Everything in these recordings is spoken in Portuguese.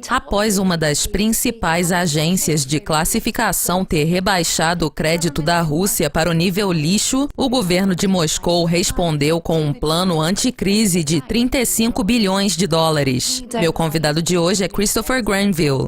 Após uma das principais agências de classificação ter rebaixado o crédito da Rússia para o nível lixo, o governo de Moscou respondeu com um plano anticrise de 35 bilhões de dólares. Meu convidado de hoje é Christopher Granville.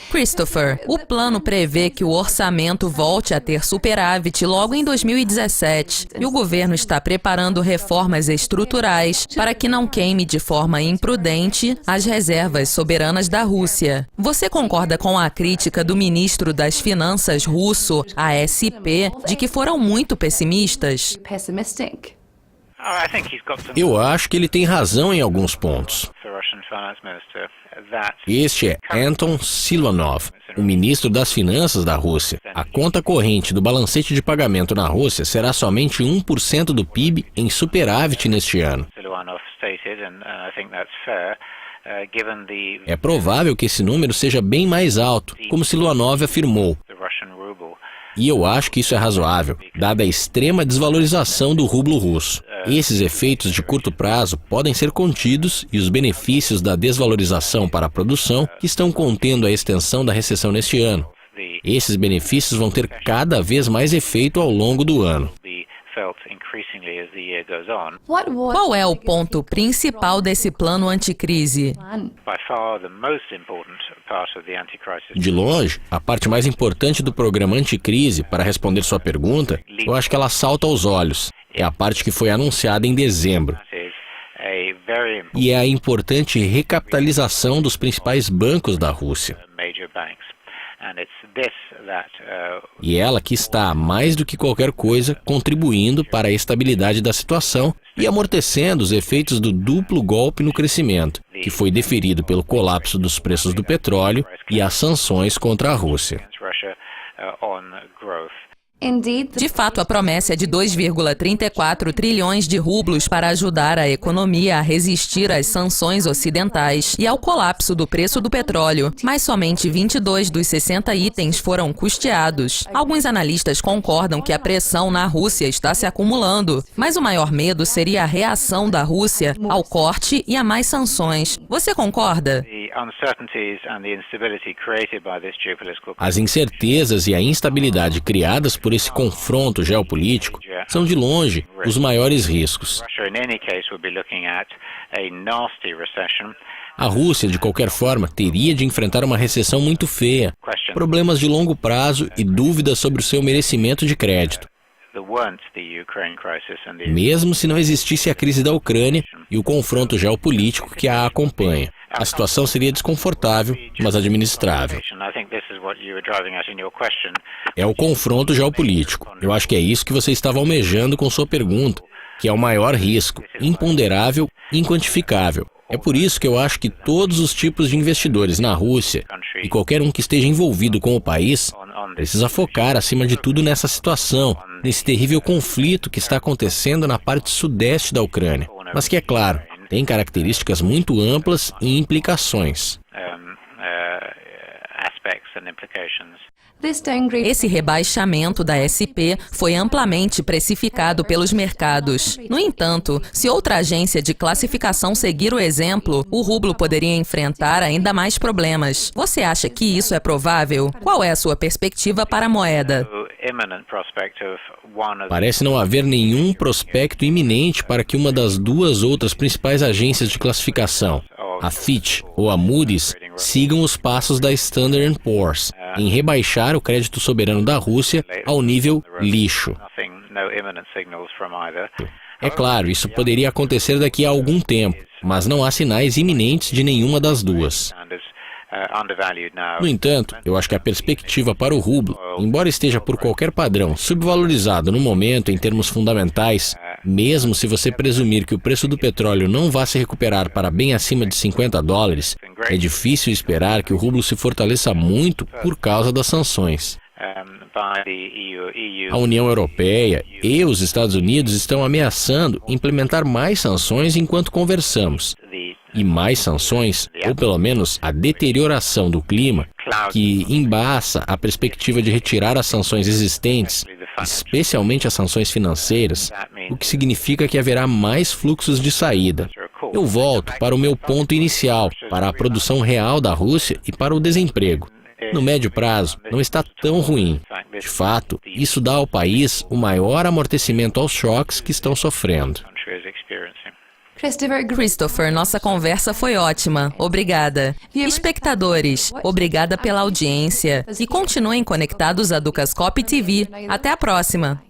Christopher, o plano prevê que o orçamento volte a ter superávit logo em 2017 e o governo está preparando reformas estruturais para que não queime de forma imprudente as reservas soberanas da Rússia. Você concorda com a crítica do ministro das Finanças russo, ASP, de que foram muito pessimistas? Eu acho que ele tem razão em alguns pontos. Este é Anton Silvanov, o ministro das Finanças da Rússia. A conta corrente do balancete de pagamento na Rússia será somente 1% do PIB em superávit neste ano. É provável que esse número seja bem mais alto, como Silvanov afirmou. E eu acho que isso é razoável, dada a extrema desvalorização do rublo russo. Esses efeitos de curto prazo podem ser contidos e os benefícios da desvalorização para a produção estão contendo a extensão da recessão neste ano. Esses benefícios vão ter cada vez mais efeito ao longo do ano. Qual é o ponto principal desse plano anticrise? De longe, a parte mais importante do programa anticrise, para responder sua pergunta, eu acho que ela salta aos olhos. É a parte que foi anunciada em dezembro. E é a importante recapitalização dos principais bancos da Rússia. E ela que está, mais do que qualquer coisa, contribuindo para a estabilidade da situação e amortecendo os efeitos do duplo golpe no crescimento, que foi deferido pelo colapso dos preços do petróleo e as sanções contra a Rússia. De fato, a promessa é de 2,34 trilhões de rublos para ajudar a economia a resistir às sanções ocidentais e ao colapso do preço do petróleo, mas somente 22 dos 60 itens foram custeados. Alguns analistas concordam que a pressão na Rússia está se acumulando, mas o maior medo seria a reação da Rússia ao corte e a mais sanções. Você concorda? As incertezas e a instabilidade criadas por esse confronto geopolítico são, de longe, os maiores riscos. A Rússia, de qualquer forma, teria de enfrentar uma recessão muito feia, problemas de longo prazo e dúvidas sobre o seu merecimento de crédito. Mesmo se não existisse a crise da Ucrânia e o confronto geopolítico que a acompanha. A situação seria desconfortável, mas administrável. É o confronto geopolítico. Eu acho que é isso que você estava almejando com sua pergunta, que é o maior risco, imponderável, inquantificável. É por isso que eu acho que todos os tipos de investidores na Rússia, e qualquer um que esteja envolvido com o país, precisa focar acima de tudo nessa situação, nesse terrível conflito que está acontecendo na parte sudeste da Ucrânia, mas que, é claro, tem características muito amplas e implicações. Esse rebaixamento da SP foi amplamente precificado pelos mercados. No entanto, se outra agência de classificação seguir o exemplo, o rublo poderia enfrentar ainda mais problemas. Você acha que isso é provável? Qual é a sua perspectiva para a moeda? Parece não haver nenhum prospecto iminente para que uma das duas outras principais agências de classificação, a Fitch ou a Moody's, sigam os passos da Standard & Poor's em rebaixar o crédito soberano da Rússia ao nível lixo. É claro, isso poderia acontecer daqui a algum tempo, mas não há sinais iminentes de nenhuma das duas. No entanto, eu acho que a perspectiva para o rublo, embora esteja por qualquer padrão subvalorizado no momento em termos fundamentais, mesmo se você presumir que o preço do petróleo não vá se recuperar para bem acima de $50, é difícil esperar que o rublo se fortaleça muito por causa das sanções. A União Europeia e os Estados Unidos estão ameaçando implementar mais sanções enquanto conversamos. E mais sanções, ou pelo menos a deterioração do clima, que embaça a perspectiva de retirar as sanções existentes, especialmente as sanções financeiras, o que significa que haverá mais fluxos de saída. Eu volto para o meu ponto inicial, para a produção real da Rússia e para o desemprego. No médio prazo, não está tão ruim. De fato, isso dá ao país o maior amortecimento aos choques que estão sofrendo. Christopher, nossa conversa foi ótima. Obrigada. Espectadores, obrigada pela audiência. E continuem conectados à Dukascop TV. Até a próxima.